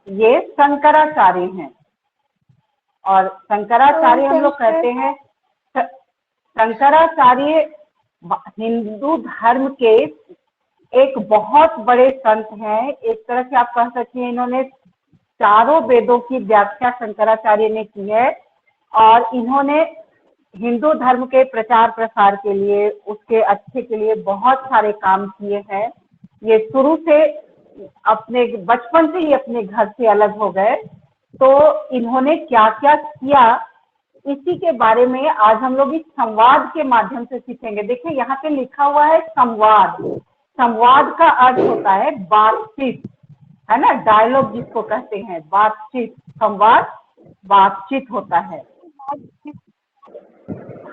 ये शंकराचार्य हैं। और शंकराचार्य हम लोग कहते हैं, शंकराचार्य हिंदू धर्म के एक बहुत बड़े संत हैं। एक तरह से आप कह सकते हैं इन्होंने चारों वेदों की व्याख्या शंकराचार्य ने की है। और इन्होंने हिंदू धर्म के प्रचार प्रसार के लिए, उसके अच्छे के लिए बहुत सारे काम किए हैं। ये शुरू से अपने बचपन से ही अपने घर से अलग हो गए, तो इन्होंने क्या क्या किया इसी के बारे में आज हम लोग इस संवाद के माध्यम से सीखेंगे। देखिए यहाँ पे लिखा हुआ है संवाद। संवाद का अर्थ होता है बातचीत, है ना, डायलॉग जिसको कहते हैं, बातचीत। संवाद बातचीत होता है।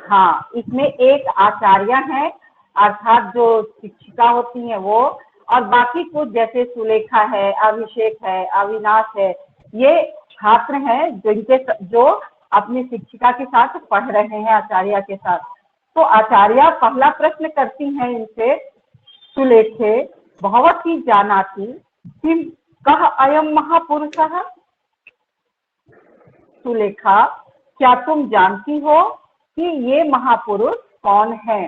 हाँ, इसमें एक आचार्य है, अर्थात जो शिक्षिका होती हैं वो, और बाकी कुछ जैसे सुलेखा है, अभिषेक है, अविनाश है, ये छात्र हैं जो अपनी शिक्षिका के साथ पढ़ रहे हैं, आचार्य के साथ। तो आचार्य पहला प्रश्न करती हैं इनसे, सुलेखे भवती जानाति किम कह अयम महापुरुषः। सुलेखा, क्या तुम जानती हो कि ये महापुरुष कौन है?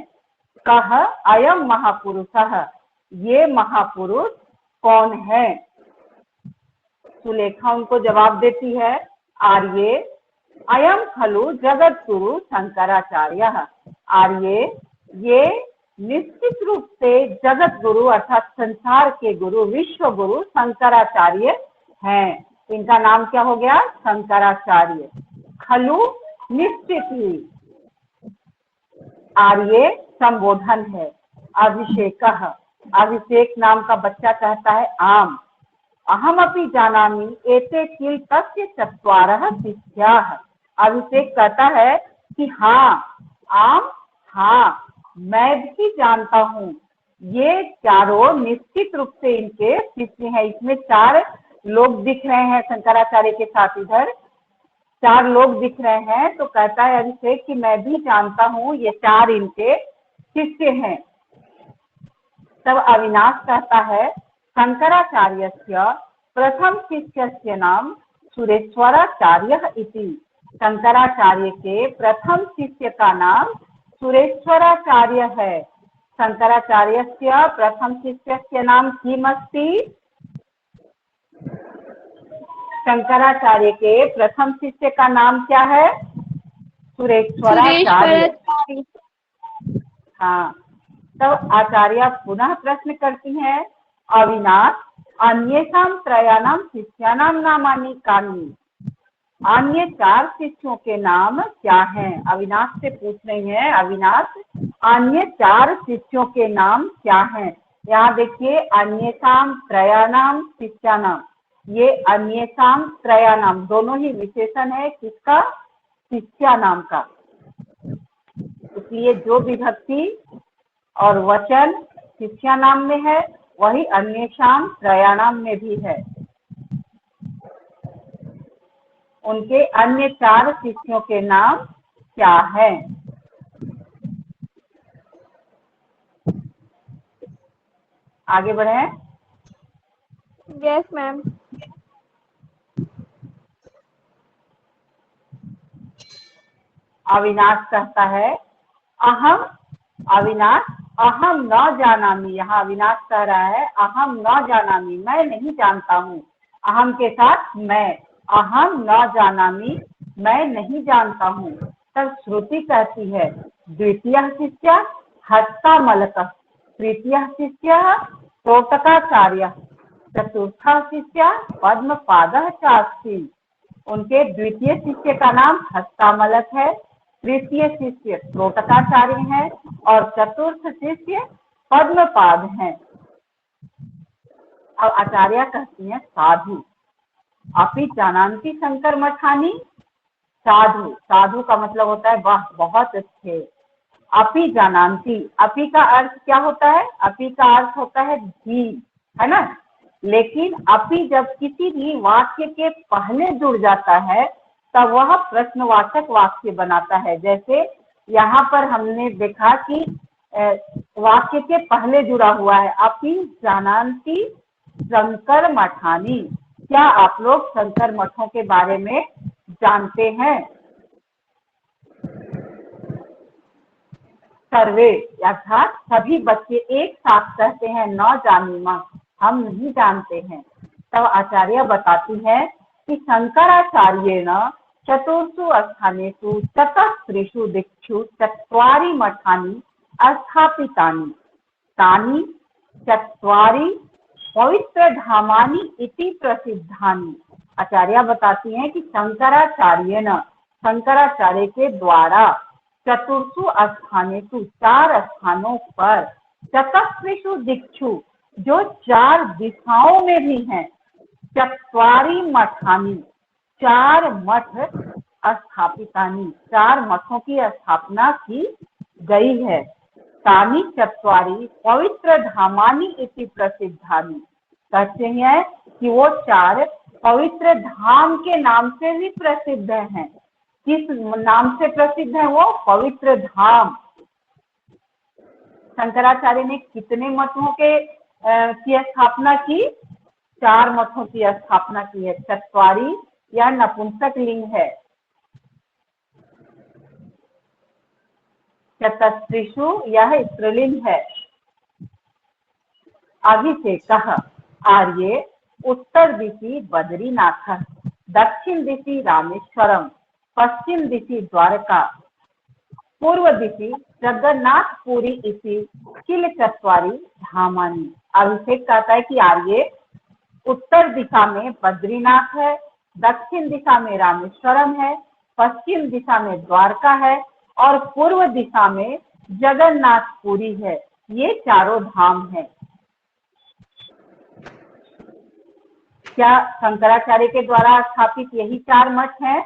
कह अयम महापुरुषः, ये महापुरुष कौन है? सुलेखा उनको जवाब देती है, आर्ये अयम खलु जगत गुरु शंकराचार्य। आर्ये, ये निश्चित रूप से जगत गुरु अर्थात संसार के गुरु, विश्व गुरु शंकराचार्य हैं। इनका नाम क्या हो गया? शंकराचार्य। खलु निश्चित ही, आर्य संबोधन है। अभिषेक, अभिषेक नाम का बच्चा कहता है आम। अहम अपि जानामि एते किल तस्य चत्वारः शिष्याः। अभिषेक कहता है कि हाँ आम, हाँ मैं भी जानता हूँ, ये चारों निश्चित रूप से इनके शिष्य हैं। इसमें 4 लोग दिख रहे हैं शंकराचार्य के साथ, इधर 4 लोग दिख रहे हैं। तो कहता है अभिषेक कि मैं भी जानता हूँ ये 4 इनके शिष्य हैं। तब अविनाश कहता है शंकराचार्यस्य प्रथम शिष्यस्य नाम सुरेश्वराचार्यः इति। शंकराचार्य के प्रथम शिष्य का नाम सुरेश्वराचार्य है। शंकराचार्यस्य प्रथम शिष्यस्य नाम किम अस्ति? शंकराचार्य के प्रथम शिष्य का नाम क्या है? सुरेश्वराचार्य। हाँ, तब आचार्य पुनः प्रश्न करती हैं, अविनाश अन्येषां त्रयाणां शिष्याणां नामानि कानि? अन्य 4 शिष्यों के नाम क्या हैं? अविनाश से पूछ रही हैं, अविनाश अन्य 4 शिष्यों के नाम क्या हैं? यहाँ देखिए, अन्येषां त्रयाणां शिष्याणां, ये अन्येषां त्रयाणां दोनों ही विशेषण है किसका? शिष्या नाम का। इसलिए जो विभक्ति और वचन शिष्या नाम में है वही अन्येषां त्रयाणां में भी है। उनके अन्य 4 शिष्यों के नाम क्या हैं? आगे बढ़े। Yes ma'am. अविनाश कहता है अहम, अविनाश अहम न जानामि। यहाँ अविनाश कह रहा है अहम न जानामि, मैं नहीं जानता हूँ। अहम के साथ मैं, अहम न जानामि, मैं नहीं जानता हूँ। तब श्रुति कहती है द्वितीय शिष्य हस्तामलक, तृतीय शिष्य तोटकाचार्य, चतुर्थ शिष्य पद्मपादः चास्ति। उनके द्वितीय शिष्य का नाम हस्तामलक है, तृतीय शिष्य त्रोटकाचार्य है और चतुर्थ शिष्य पद्मपाद हैं। अब आचार्य कहती हैं साधु अपि जानन्ति शंकर मठानी। साधु, साधु का मतलब होता है वाह बहुत अच्छे। अपि जानन्ति, अपि का अर्थ क्या होता है? अपि का अर्थ होता है भी, है ना। लेकिन अपि जब किसी भी वाक्य के पहले जुड़ जाता है तब वह प्रश्नवाचक वाक्य बनाता है। जैसे यहाँ पर हमने देखा कि वाक्य के पहले जुड़ा हुआ है अपि जानन्ति शंकर मठानी। क्या आप लोग शंकर मठों के बारे में जानते हैं? सर्वे अर्थात सभी बच्चे एक साथ कहते हैं न जानीमा, हम नहीं जानते हैं। तब आचार्य बताती है कि शंकराचार्येण चतुर्षु स्थानेषु चतस्त्रिषु दिक्षु चत्वारि मठानि स्थापितानि तानि चत्वारि पवित्र धामानि इति प्रसिद्धानि। आचार्य बताती हैं कि शंकराचार्य के द्वारा चतुर्षु स्थानेषु 4 स्थानों पर चतस्त्रिषु दिक्षु जो 4 दिशाओं में भी हैं चत्वारि मठानि 4 मठ स्थापितानि 4 मठों की स्थापना की गई है। तानि चत्वारि पवित्र धामानि इति प्रसिद्धानि कहते हैं कि वो 4 पवित्र धाम के नाम से भी प्रसिद्ध हैं। किस नाम से प्रसिद्ध है वो? पवित्र धाम। शंकराचार्य ने कितने मठों की स्थापना की? 4 मठों की स्थापना की है। चत्वारि यह नपुंसक लिंग है, चतस्त्रिषु यह स्त्रीलिंग है। अभिषेकः आर्ये उत्तर दिशि बद्रीनाथ, दक्षिण दिशि रामेश्वरम, पश्चिम दिशि द्वारका, पूर्व दिशि जगन्नाथपुरी इति किल चत्वारि धामानि। अभिषेक कहता है कि आर्ये उत्तर दिशा में बद्रीनाथ है, दक्षिण दिशा में रामेश्वरम है, पश्चिम दिशा में द्वारका है और पूर्व दिशा में जगन्नाथपुरी है। ये चारों धाम है। क्या शंकराचार्य के द्वारा स्थापित यही 4 मठ हैं?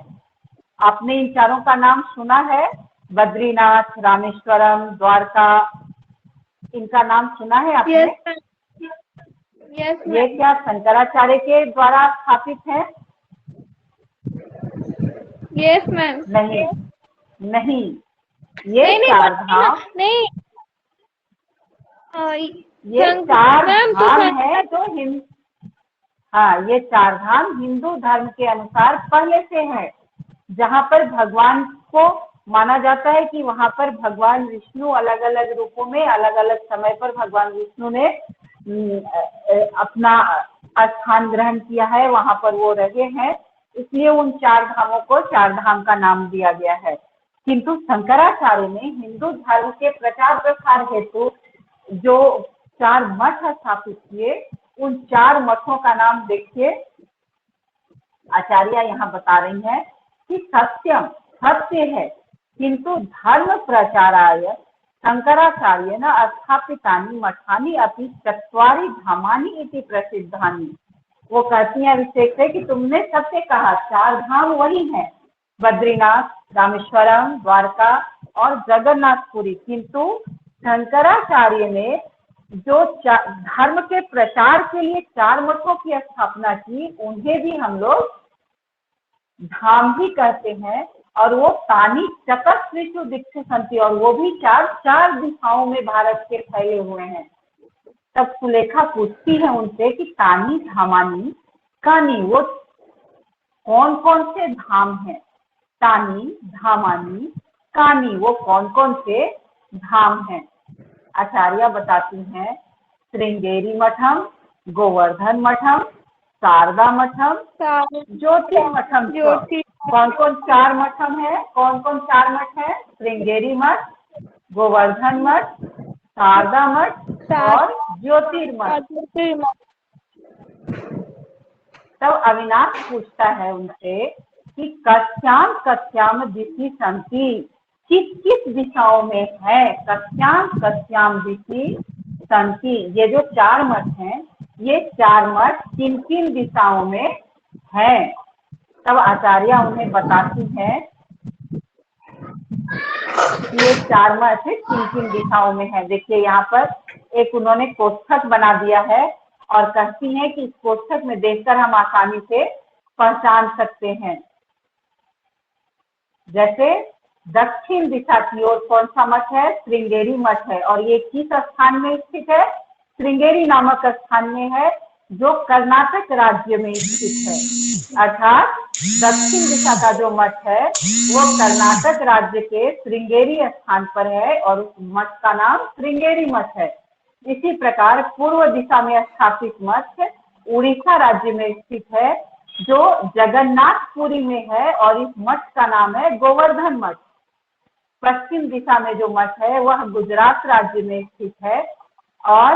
आपने इन चारों का नाम सुना है? बद्रीनाथ, रामेश्वरम, द्वारका, इनका नाम सुना है आपने? yes, ये क्या शंकराचार्य के द्वारा स्थापित है? yes, ma'am. नहीं नहीं, ये 4 धाम नहीं, ये 4 धाम है जो ये 4 धाम हिंदू धर्म के अनुसार पहले से है। जहाँ पर भगवान को माना जाता है कि वहां पर भगवान विष्णु अलग अलग रूपों में अलग अलग समय पर भगवान विष्णु ने अपना स्थान ग्रहण किया है, वहां पर वो रहे हैं, इसलिए उन 4 धामों को 4 धाम का नाम दिया गया है। किंतु शंकराचार्य ने हिंदू धर्म के प्रचार प्रसार हेतु जो 4 मठ स्थापित किए, उन 4 मठों का नाम देखिए। आचार्य यहाँ बता रही हैं कि सत्यम सत्य है, किंतु धर्म प्रचाराय शंकराचार्य न स्थापितानि मठानि अपि चत्वारि धामानि इति प्रसिद्धानि। वो कहती हैं अभिषेक से कि तुमने सत्य कहा, 4 धाम वही हैं, बद्रीनाथ, रामेश्वरम, द्वारका और जगन्नाथपुरी। किंतु शंकराचार्य ने जो धर्म के प्रचार के लिए 4 मठों की स्थापना की, उन्हें भी हम लोग धाम ही कहते हैं। और वो तानि चतस्त्रिषु दिक्षु सन्ति, और वो भी 4 दिशाओं में भारत के फैले हुए हैं। तब सुलेखा पूछती है उनसे कि तानि धामानि कानि, वो कौन कौन से धाम हैं? तानि धामानि कानि, वो कौन कौन से धाम हैं? आचार्य बताती हैं श्रृंगेरी मठम, गोवर्धन मठम, शारदा मठम, ज्योतिर्मठम। कौन कौन 4 मठम है? कौन कौन 4 मठ है? श्रृंगेरी मठ, गोवर्धन मठ, शारदा मठ और ज्योतिर्मठ। तब अविनाश पूछता है उनसे कि कस्याम कस्याम दिशि सन्ति, किस किस दिशाओं में है? कस्याम कस्याम दिशि सन्ति, ये जो 4 मठ हैं, ये 4 मठ किन किन दिशाओं में हैं? तब आचार्य उन्हें बताती हैं ये 4 मठ किन किन दिशाओं में है। देखिए यहाँ पर एक उन्होंने कोष्ठक बना दिया है और कहती हैं कि इस कोष्ठक में देखकर हम आसानी से पहचान सकते हैं। जैसे दक्षिण दिशा की ओर कौन सा मठ है? श्रृंगेरी मठ है, और ये किस स्थान में स्थित है? श्रृंगेरी नामक स्थान में है। जो कर्नाटक राज्य में स्थित है। अर्थात दक्षिण दिशा का जो मठ है वो कर्नाटक राज्य के श्रृंगेरी स्थान पर है और उस मठ का नाम श्रृंगेरी मठ है। इसी प्रकार पूर्व दिशा में स्थापित मठ उड़ीसा राज्य में स्थित है जो जगन्नाथपुरी में है और इस मठ का नाम है गोवर्धन मठ। पश्चिम दिशा में जो मठ है वह गुजरात राज्य में स्थित है और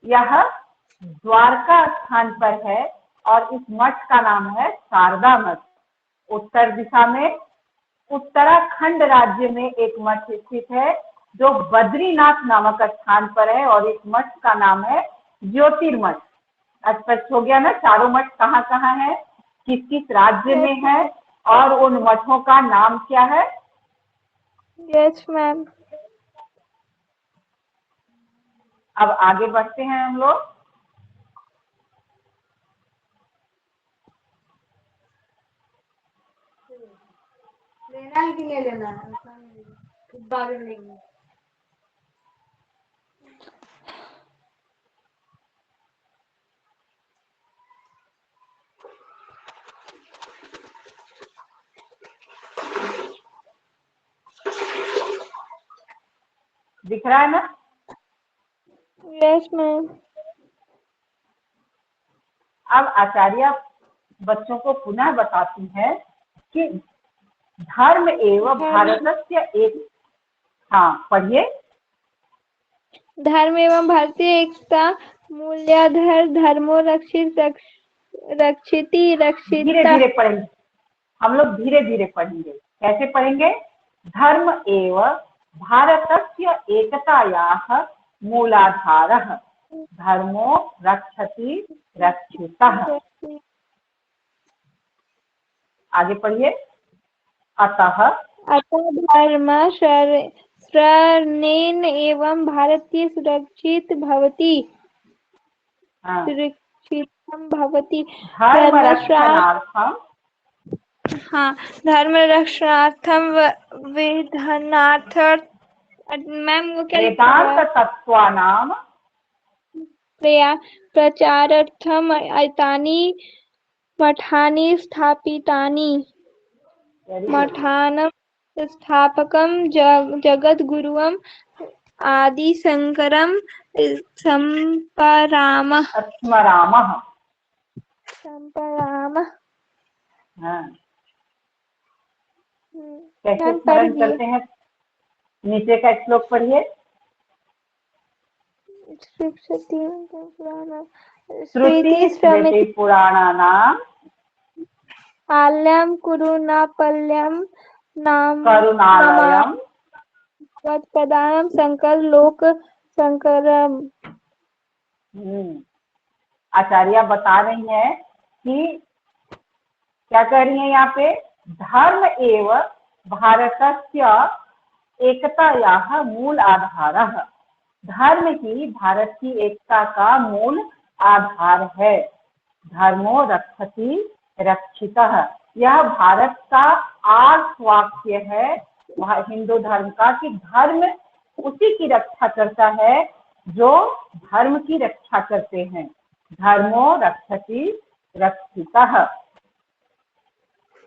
यह द्वारका स्थान पर है और इस मठ का नाम है शारदा मठ। उत्तर दिशा में उत्तराखंड राज्य में एक मठ स्थित है जो बद्रीनाथ नामक स्थान पर है और इस मठ का नाम है ज्योतिर्मठ। स्पष्ट हो गया ना, चारों मठ कहाँ कहाँ है, किस किस राज्य में है और उन मठों का नाम क्या है। Yes ma'am. अब आगे बढ़ते हैं हम लोग। लेना है कि ले लेना है, फिर बाद में लेंगे। दिख रहा है ना? Yes ma'am. अब आचार्य बच्चों को पुनः बताती है कि धर्म एवं भारतस्य एक, हाँ पढ़िए। धर्म एवं भारतीय एकता मूल्याधार धर्मो रक्षिति रक्षिता। धीरे धीरे पढ़ेंगे हम लोग, धीरे धीरे पढ़ेंगे। कैसे पढ़ेंगे? धर्म एवं भारतस्य एकतायाः मूलाधारः धर्मो रक्षति रक्षितः। आगे पढ़िए। अतः धर्म शरणेन एवं भारतीय सुरक्षित भवति। हाँ, सुरक्षितं भवति। धर्म रक्षणार्थम, हाँ, धर्म रक्षणार्थम विधानार्थ मैम वो क्या वेदांत तत्वानाम प्रचारार्थम एतानि मठानि स्थापितानि। मठानं स्थापकं जगद्गुरुं आदिशंकरं संपरामः। हाँ, कैसे स्मरण करते हैं? नीचे का श्लोक पढ़िए। श्रुति स्मृति पुराणानाम आलयं कुरुनापल्यं नाम करुणालयम तत्पदानं शंकर लोक शंकरम। आचार्य बता रही है कि क्या कह रही है यहाँ पे? धर्म एवं भारतस्य एकतायाः मूल आधारः। धर्म ही भारत की एकता का मूल आधार है। धर्मो रक्षति रक्षितः, यह भारत का आर्थ वाक्य है हिंदू धर्म का कि धर्म उसी की रक्षा करता है जो धर्म की रक्षा करते हैं। धर्मो रक्षति रक्षितः।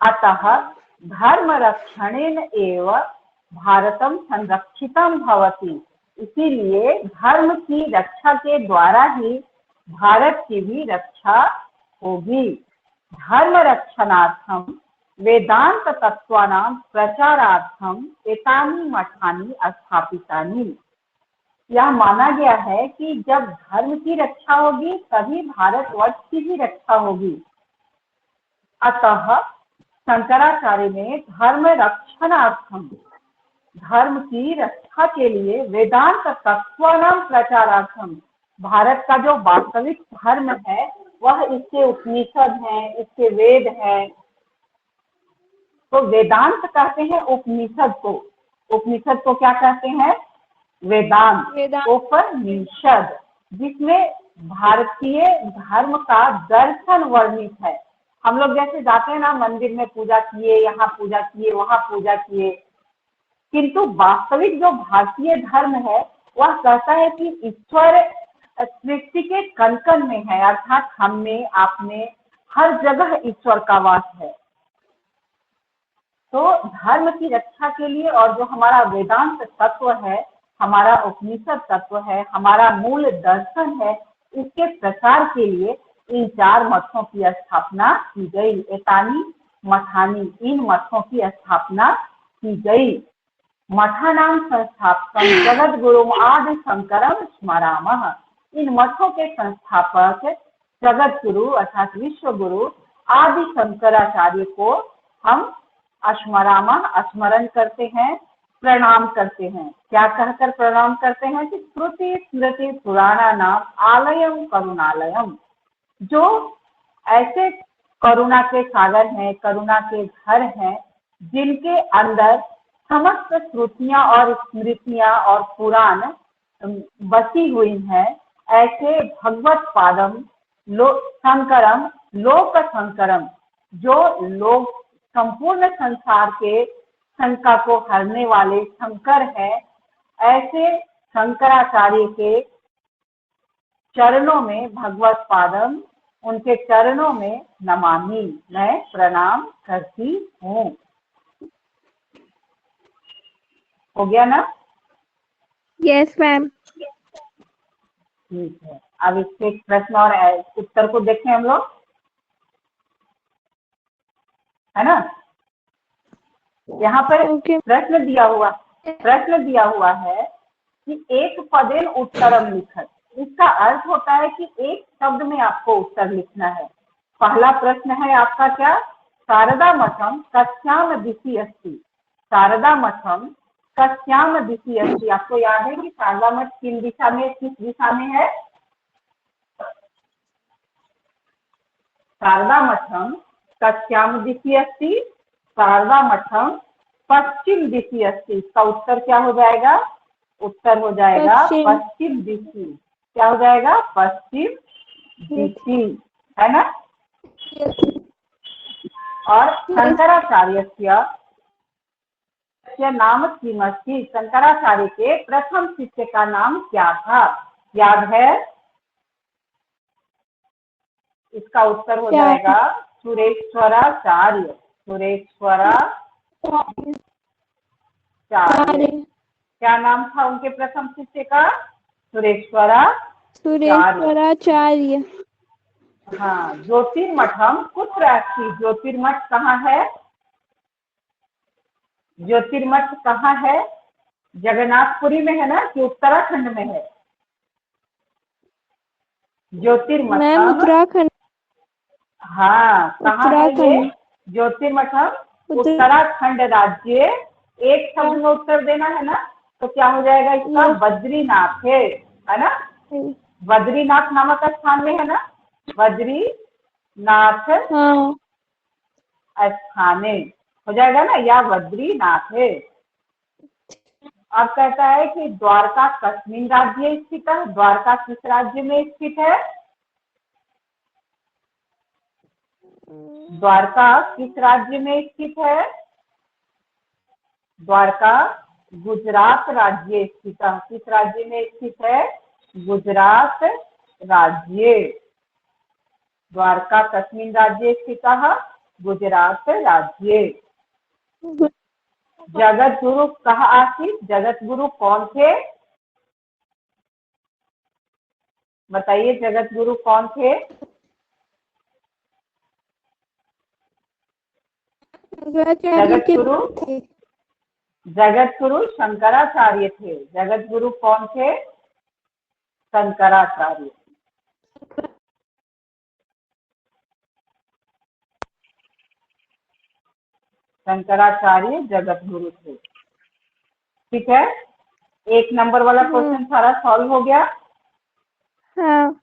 अतः धर्म रक्षणेन एव भारतम संरक्षितम भवति। इसीलिए धर्म की रक्षा के द्वारा ही भारत की भी रक्षा होगी। धर्म रक्षणार्थम वेदांत तत्वानां प्रचारार्थम एतानि मठानि स्थापितानि। यह माना गया है कि जब धर्म की रक्षा होगी तभी भारतवर्ष की भी रक्षा होगी। अतः शंकराचार्य ने धर्म रक्षणार्थम, धर्म की रक्षा के लिए वेदांत तत्वानां प्रचारार्थम, भारत का जो वास्तविक धर्म है वह इसके उपनिषद हैं, इसके वेद हैं। तो वेदांत कहते हैं उपनिषद को। उपनिषद को क्या कहते हैं? वेदांत। उपनिषद, जिसमें भारतीय धर्म का दर्शन वर्णित है। हम लोग जैसे जाते हैं ना मंदिर में, पूजा किए, यहाँ पूजा किए, वहां पूजा किए, किंतु वास्तविक जो भारतीय धर्म है वह कहता है कि ईश्वर सृष्टि के कण कण में है, अर्थात हम में, आप में, हर जगह ईश्वर का वास है। तो धर्म की रक्षा के लिए और जो हमारा वेदांत तत्व है, हमारा उपनिषद तत्व है, हमारा मूल दर्शन है, इसके प्रचार के लिए इन 4 मठों की स्थापना की गई। एतानी मठानी, इन मठों की स्थापना की गई। मठानाम संस्थापकम जगत गुरु आदि शंकरम स्मरामः। इन मठों के संस्थापक जगत गुरु अर्थात विश्व गुरु आदि शंकराचार्य को हम स्मरण करते हैं, प्रणाम करते हैं। क्या कहकर प्रणाम करते हैं कि श्रुति स्मृति पुराणा नाम आलयम करुणालयम, जो ऐसे करुणा के सागर हैं, करुणा के घर हैं, जिनके अंदर समस्त श्रुतियां और स्मृतियां और पुराण बसी हुई हैं, ऐसे भगवत पादम शंकरम लोक शंकरम, जो लोग संपूर्ण संसार के शंका को हरने वाले शंकर हैं, ऐसे शंकराचार्य के चरणों में भगवत पादम, उनके चरणों में नमामि, मैं प्रणाम करती हूँ। हो गया ना? Yes ma'am. ठीक है, अब इसके प्रश्न और उत्तर को देखें हम लोग, है ना? यहाँ पर प्रश्न दिया हुआ है कि एक पदेन उत्तरम लिखत। इसका अर्थ होता है कि एक शब्द में आपको उत्तर लिखना है। पहला प्रश्न है आपका क्या? शारदा मठम कस्याम दिशि अस्ति। शारदा मठम कस्याम दिशि अस्ति। आपको याद है कि शारदा मठ किस दिशा में है? शारदा मठम कस्याम दिशि अस्ति। शारदा मठम पश्चिम दिशि अस्ति। इसका उत्तर क्या हो जाएगा? उत्तर हो जाएगा पश्चिम दिशि। क्या हो जाएगा? पश्चिम दिशि, है ना? और शंकराचार्य नाम किमस्ति। शंकराचार्य के प्रथम शिष्य का नाम क्या था? याद है? इसका उत्तर हो जाएगा सुरेश्वराचार्य। सुरेश्वराचार्य। क्या नाम था उनके प्रथम शिष्य का? सुरेश्वराचार्य। हाँ। ज्योतिर्मठम कुत्र अस्ति। ज्योतिर्मठ कहाँ है? ज्योतिर्मठ कहाँ है? जगन्नाथपुरी में है ना, कि उत्तराखंड में है? ज्योतिर्मठम उत्तराखंड। हाँ, कहाँ है ये? ज्योतिर्मठम उत्तराखंड राज्य। एक शब्द में उत्तर देना है ना, तो क्या हो जाएगा इसका? बद्रीनाथ है ना? बद्रीनाथ नामक स्थान में है ना? बद्रीनाथ स्थाने हो जाएगा ना, या बद्रीनाथ है। अब कहता है कि द्वारका कस्मिन राज्य स्थित है। द्वारका किस राज्य में स्थित है? द्वारका किस राज्य में स्थित है? द्वारका गुजरात राज्य स्थित है। किस राज्य में स्थित है? गुजरात राज्य। द्वारका कस्मिन राज्य स्थित है? गुजरात राज्य। जगत गुरु कहाँ आसीत? जगत गुरु कौन थे? बताइए, जगत गुरु कौन थे? जगत गुरु शंकराचार्य थे। जगत गुरु कौन थे? शंकराचार्य। शंकराचार्य जगत गुरु थे। ठीक है, 1 नंबर वाला क्वेश्चन सारा सॉल्व हो गया। हाँ।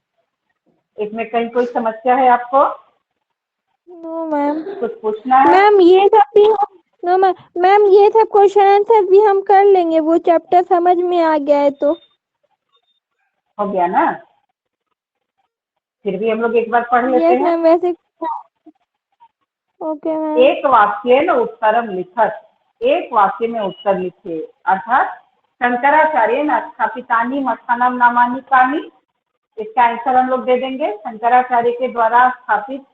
इसमें कहीं कोई समस्या है आपको? No ma'am. कुछ पूछना है? मैम ये सब भी नो मैम ये सब क्वेश्चन आंसर भी हम कर लेंगे, वो चैप्टर समझ में आ गया है तो। हो गया ना? फिर भी हम लोग एक बार पढ़ लेते हैं। मैम वैसे ओके मैम। एक वाक्य में उत्तरम लिखत। एक वाक्य में उत्तर लिखे, अर्थात शंकराचार्य स्थापितानि मठानाम नामानि कानि। इसका आंसर हम लोग दे देंगे। शंकराचार्य के द्वारा स्थापित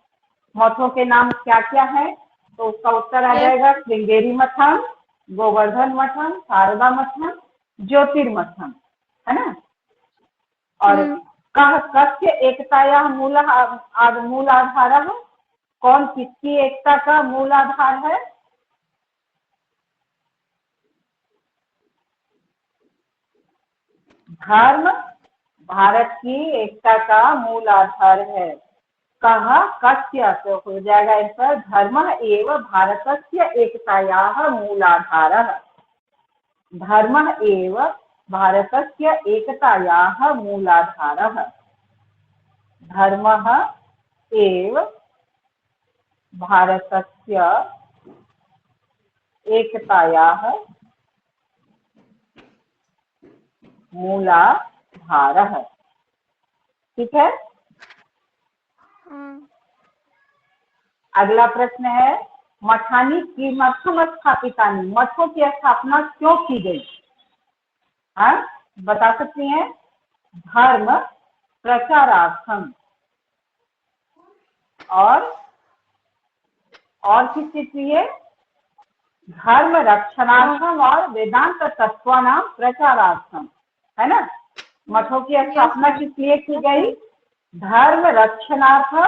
मठों के नाम क्या क्या है? तो उसका उत्तर आ जाएगा श्रृंगेरी मठम, गोवर्धन मठम, शारदा मठम, ज्योतिर्मठम, है ना। और कह कस्य एकताया मूल आधार है? कौन किसकी एकता का मूल आधार है? धर्म भारत की एकता का मूल आधार है। कहा कस्य, तो हो जाएगा आंसर धर्म एव भारतस्य एकतायाः मूलाधारः। धर्म एव भारतस्य एकतायाः मूलाधारः। धर्मः एव भारतस्य एकतायाः मूलाधारः। ठीक है। अगला प्रश्न है मठानी किमर्थम स्थापितानि, मठों की स्थापना क्यों की गई? हाँ, बता सकती हैं? धर्म प्रचारार्थम और किस चीज के लिए? धर्म रक्षणार्थम और वेदांत तत्वानां प्रचारार्थम, है ना। मठों की स्थापना किस लिए की गई? धर्म रक्षणार्थम,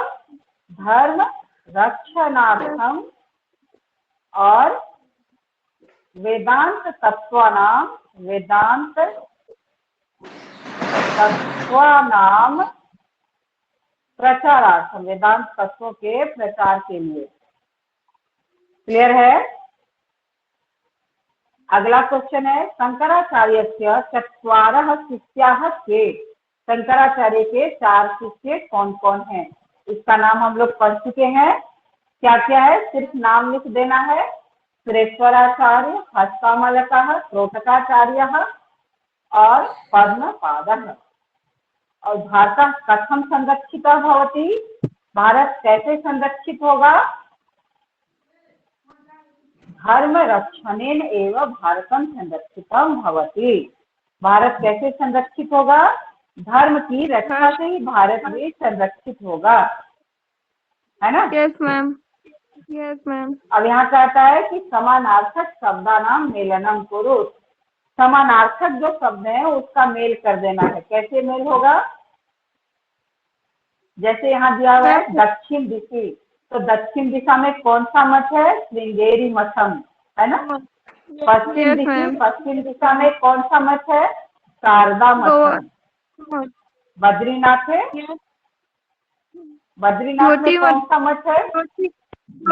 धर्म रक्षणार्थम और वेदांत तत्वानां, वेदांत तत्वानां प्रचारार्थम, वेदांत तत्वों के प्रचार के लिए। क्लियर है? अगला क्वेश्चन है शंकराचार्यस्य चत्वारः शिष्याः के। शंकराचार्य के 4 शिष्य कौन कौन हैं? इसका नाम हम लोग पढ़ चुके हैं। क्या क्या है? सिर्फ नाम लिख देना है। सुरेश्वराचार्य, हस्तामलकः, त्रोटकाचार्यः और पद्मपादः। और भारत कथम संरक्षितः भवति? भारत कैसे संरक्षित होगा? धर्म रक्षणेन एव भारतम संरक्षितम भवति। भारत कैसे संरक्षित होगा? धर्म की रक्षा से ही भारत भी संरक्षित होगा, है ना। Yes ma'am, yes ma'am. अब यहाँ कहता है कि समानार्थक शब्दानाम मेलनम कुरु। समानार्थक जो शब्द है उसका मेल कर देना है। कैसे मेल होगा? जैसे यहाँ दिया हुआ है दक्षिण दिशा, तो दक्षिण दिशा में कौन सा मठ है? श्रृंगेरी मठम, है ना। पश्चिम दिशा में कौन सा मठ है? शारदा मठम। बद्रीनाथ है, बद्रीनाथ में कौन सा मठ है?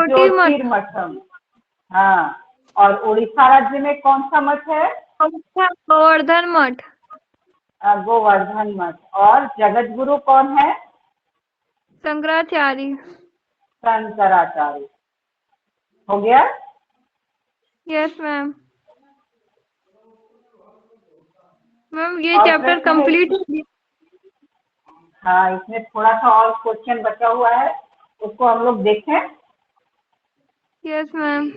ज्योतिर्मठम। हाँ, और उड़ीसा राज्य में कौन सा मठ है? गोवर्धन मठ। गोवर्धन मठ। और जगत गुरु कौन है? शंकराचार्य। शंकराचार्य। हो गया? Yes ma'am. मैम ये चैप्टर कंप्लीट हो गया। हाँ, इसमें थोड़ा सा और क्वेश्चन बचा हुआ है, उसको हम लोग देखें। Yes ma'am.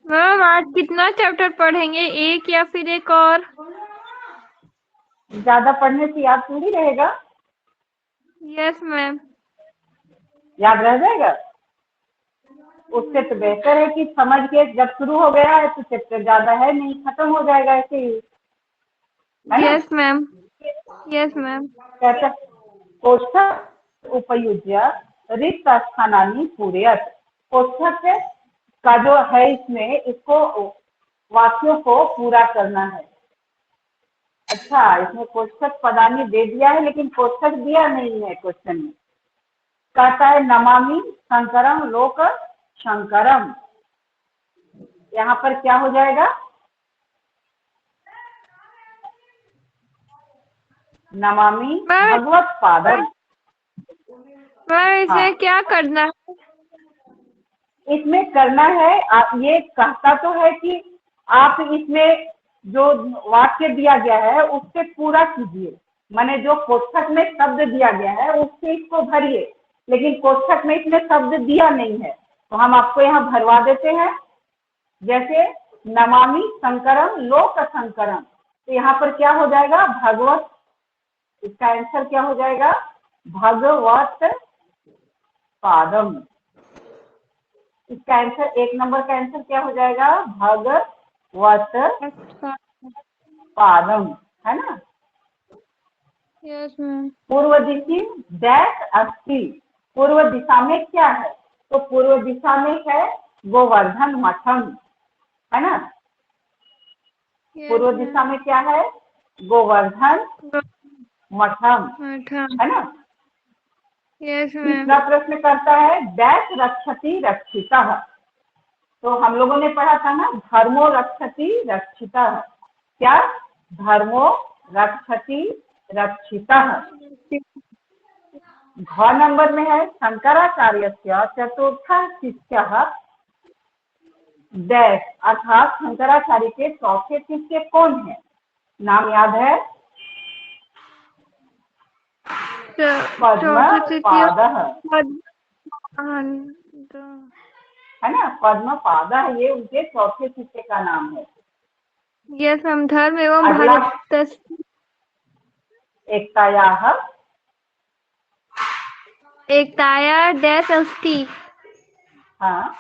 मैम आज कितना चैप्टर पढ़ेंगे? एक या फिर एक और? ज्यादा पढ़ने से याद थोड़ी रहेगा। Yes ma'am. याद रह जाएगा। उससे तो बेहतर है कि समझ के जब शुरू हो गया है तो चैप्टर ज्यादा है नहीं, खत्म हो जाएगा ऐसे ही। Yes ma'am, yes ma'am. कहते कोष्ठक उपयुज्य रिक्त स्थानानि पूरयत। कोष्ठक का जो है इसमें, इसको वाक्यों को पूरा करना है। अच्छा, इसमें कोष्ठक पदानी दे दिया है लेकिन कोष्ठक दिया नहीं है क्वेश्चन में। कहता है नमामि शंकरम लोक शंकरम। यहाँ पर क्या हो जाएगा? नमामि भगवत पादम। इसमें क्या करना है? इसमें करना है, आप ये कहता तो है कि आप इसमें जो वाक्य दिया गया है उससे पूरा कीजिए। माने जो कोष्ठक में शब्द दिया गया है उससे इसको भरिए, लेकिन कोष्ठक में इसमें शब्द दिया नहीं है तो हम आपको यहाँ भरवा देते हैं। जैसे नमामि शंकरम लोक शंकरम, तो यहाँ पर क्या हो जाएगा? भगवत। इसका आंसर क्या हो जाएगा? भगवत पादम। इसका आंसर 1 नंबर का आंसर क्या हो जाएगा? भगवत पादम, है ना। Yes ma'am. पूर्व दिशि डैश अस्ति, पूर्व दिशा में क्या है? तो पूर्व दिशा में है गोवर्धन मठम, है ना। पूर्व दिशा में क्या है? गोवर्धन मठम, है ना। Yes ma'am. तीसरा प्रश्न करता है डैश रक्षति रक्षितः, तो हम लोगों ने पढ़ा था ना, धर्मो रक्षति रक्षितः। क्या? धर्मो रक्षति रक्षितः। घ नंबर में है शंकराचार्यस्य चतुर्थ शिष्यः डैश, अर्थात शंकराचार्य के चौथे शिष्य कौन है? नाम याद है? पद्मपादः, है ना। पद्मपादः, ये उनके चौथे शिष्य का नाम है। Yes ma'am. धर्म एवं अगला भारत एकतायाः एकताया डैश अस्ति। हाँ,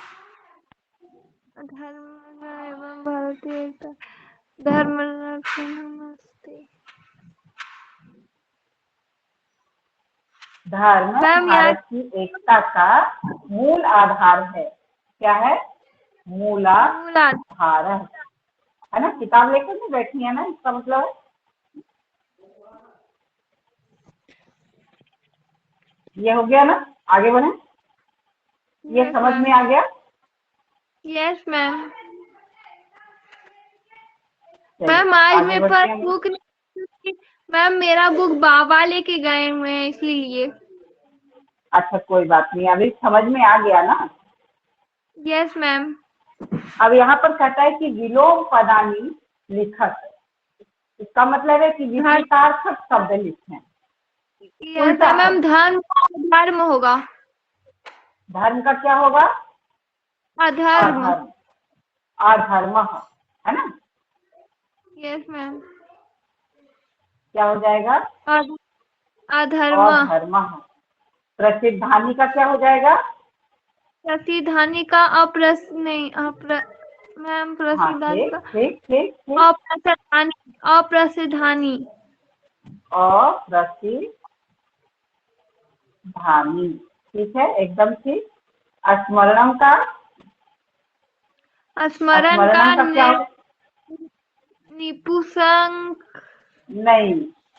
धर्म एवं भारतीय एकता धर्म नमस्ते। धर्म मैम भारत की एकता का मूल आधार है। क्या है? मूलाधार, है ना। किताब लेकर नहीं बैठी है ना, इसका मतलब है। ये हो गया ना, आगे बढ़े। ये समझ में आ गया? Yes ma'am. मैम आज मेरे पास बुक नहीं, मैम मेरा बुक बाबा लेके गए हुए हैं इसलिए। अच्छा कोई बात नहीं, अभी समझ में आ गया ना। Yes ma'am. अब यहाँ पर कहता है कि विलोम पदानी लिखत, इसका मतलब है कि विपरीतार्थक शब्द लिखें। Yes ma'am. धर्म होगा। धर्म का क्या होगा? अधर्म। अधर्म, है ना। Yes ma'am. क्या हो जाएगा? अधर्म। अधर्म। प्रसिद्धानी का क्या हो जाएगा? प्रसिद्धानी का नहीं मैम प्रसिद्धानी का अप्रसिद्धानी। अप्रसिद्धानी। अप्रसिद्धानी, ठीक है, एकदम ठीक। स्मरणम का? स्मरण का क्या होगा? निपुसंग नहीं,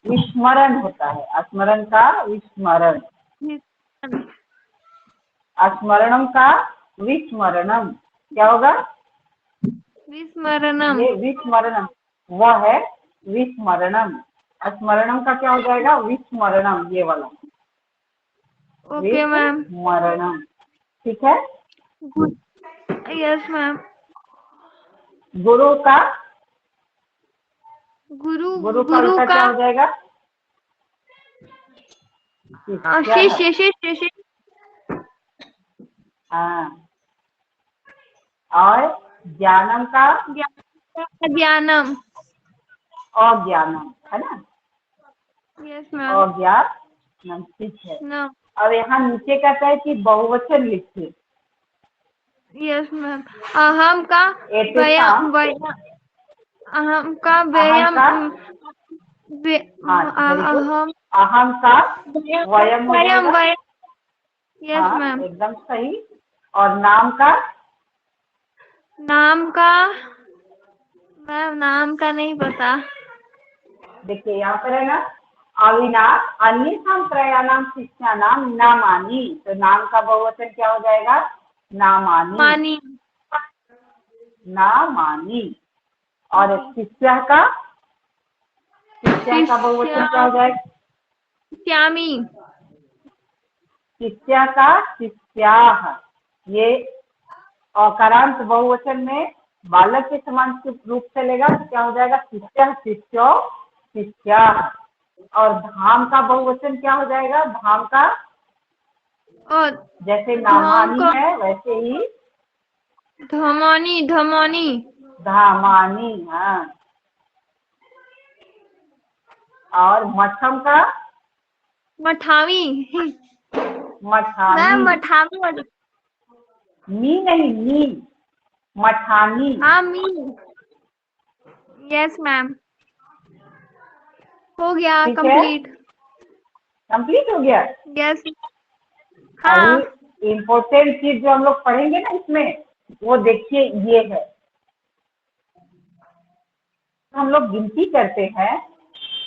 विस्मरण होता है। स्मरण का विस्मरण, स्मरणम का विस्मरणम। क्या होगा? विस्मरणम। ये विस्मरणम, वह है विस्मरणम। स्मरणम का क्या हो जाएगा? विस्मरणम, ये वाला। Okay ma'am. विस्मरणम, ठीक है। Yes ma'am. गुरु का? गुरु का उल्टा क्या हो जाएगा? शिष्य। शिष्य। हाँ। और ज्ञानम का? ज्ञानम। अज्ञानम, है ना। Yes ma'am. अज्ञानम, ठीक है। अब यहाँ नीचे कहता है कि बहुवचन लिखिए। Yes ma'am. अहम का अहम का व्ययम। अहम का वयम हो जाएगा। Yes ma'am. एकदम सही। और नाम का? मैम नाम का नहीं पता। देखिए यहाँ पर है ना, अविनाश अन्येषां त्रयाणां शिष्याणां नामानि, तो नाम का बहुवचन क्या हो जाएगा? नामानि। नामानि। और शिष्य का बहुवचन क्या हो जाएगा? शिष्यामि। शिष्य का शिष्याः, ये अकारांत बहुवचन में बालक के समान रूप से लेगा तो क्या हो जाएगा? शिष्य शिष्यो शिष्याः। और धाम का बहुवचन क्या हो जाएगा? धाम का, और जैसे नामानि है वैसे ही धमनी धमनी धामानी। हाँ, और मठम का मठावी। मठानी। मैम मठावी वाली। मी नहीं, मी, मठानी। हाँ मी। यस मैम, हो गया ठीक है, कंप्लीट। कंप्लीट हो गया। यस। हाँ अभी इम्पोर्टेंट चीज जो हम लोग पढ़ेंगे ना इसमें, वो देखिए ये है। हम लोग गिनती करते हैं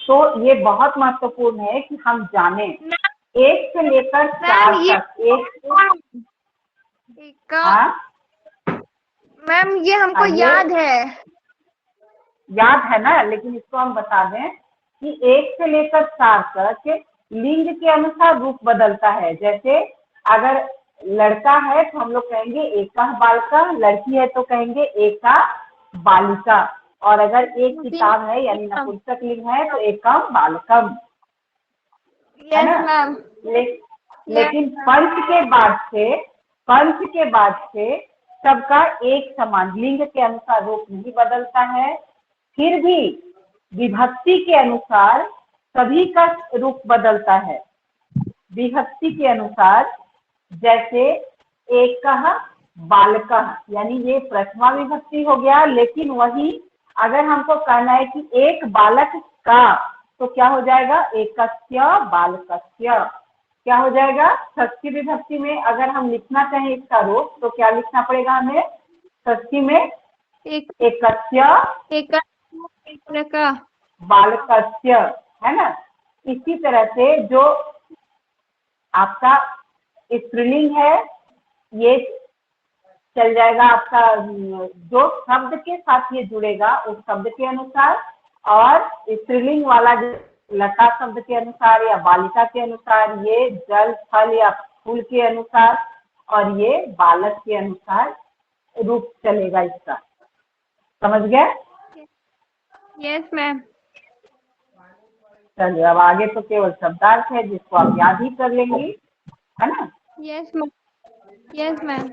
तो ये बहुत महत्वपूर्ण है कि हम जाने, एक से लेकर चार मैम ये तक। हाँ, मैम ये हमको ये याद है। याद है ना, लेकिन इसको हम बता दें कि एक से लेकर चार तक लिंग के अनुसार रूप बदलता है। जैसे अगर लड़का है तो हम लोग कहेंगे एका बालिका, लड़की है तो कहेंगे एका बालिका, और अगर एक किताब है यानी नपुंसक लिंग है तो एकम बालकम, है यस ना। मैम। लेकिन पंच के बाद से सबका एक समान, लिंग के अनुसार रूप नहीं बदलता है। फिर भी विभक्ति के अनुसार सभी का रूप बदलता है। विभक्ति के अनुसार जैसे एकः बालकः, यानी ये प्रथमा विभक्ति हो गया, लेकिन वही अगर हमको कहना है कि एक बालक का, तो क्या हो जाएगा, एकस्य बालकस्य। क्या हो जाएगा, षष्ठी विभक्ति में अगर हम लिखना चाहें इसका रूप तो क्या लिखना पड़ेगा हमें, षष्ठी में एकस्य का बालकस्य, है ना। इसी तरह से जो आपका स्त्रीलिंग है ये चल जाएगा आपका, जो शब्द के साथ ये जुड़ेगा उस शब्द के अनुसार, और स्त्रीलिंग वाला जो लता शब्द के अनुसार या बालिका के अनुसार, ये जल फल या फूल के अनुसार, और ये बालक के अनुसार रूप चलेगा इसका। समझ गए? Yes ma'am. चलिए, अब आगे तो केवल शब्दार्थ है जिसको आप याद ही कर लेंगी, है ना। Yes ma'am. Yes ma'am.